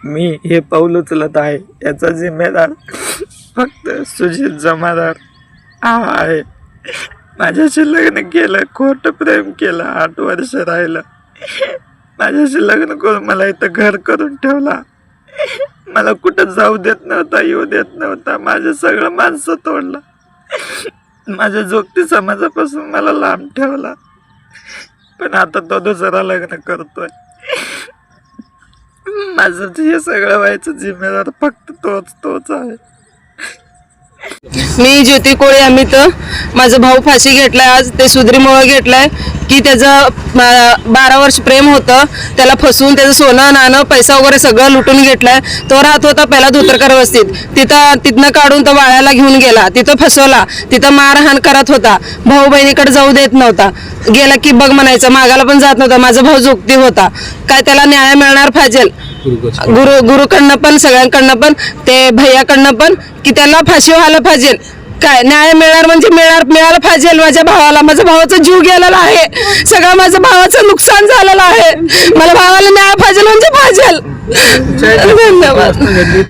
मी हे पाऊल उचलत आहे याचा जिम्मेदार फक्त सुजित जमादार हा आहे. माझ्याशी लग्न केलं, खोटं प्रेम केलं, 8 वर्ष राहिलं. माझ्याशी लग्न करून मला इथं घर करून ठेवला. मला कुठं जाऊ देत नव्हता, येऊ देत नव्हता. माझं सगळं माणसं तोडलं. माझ्या जोगती समाजापासून मला लांब ठेवला. पण आता तो दुसरा लग्न करतोय. माझं हे सगळं व्हायचं जिम्मेदार फक्त तोच आहे. मी ज्योती कोळे अमित. माझा भाऊ फाशी घेतलाय आज. ते सुधरीमुळे घेतलाय की त्याचं 12 वर्ष प्रेम होतं. त्याला फसवून त्याचं सोनं नाणं पैसा वगैरे सगळं लुटून घेतलाय. तो राहत होता पहिला धोतरकर वस्तीत. तिथनं काढून तो वाळ्याला घेऊन गेला. तिथं फसवला. तिथं मारहाण करत होता. भाऊ बहिणीकडे जाऊ देत नव्हता. गेला की बघ म्हणायचं. मागायला पण जात नव्हता. माझा भाऊ जोगती होता. काय त्याला न्याय मिळणार पाहिजे. गुरुकडनं पण सगळ्यांकडनं पण ते भैयाकडनं पण की त्याला फाशी व्हायला पाहिजे. काय न्याय मिळणार म्हणजे मिळालं पाहिजे. माझ्या भावाला, माझ्या भावाचा जीव गेलेला आहे. सगळं माझ्या भावाचं नुकसान झालेलं आहे. मला भावाला न्याय पाहिजे म्हणजे पाहिजे. धन्यवाद.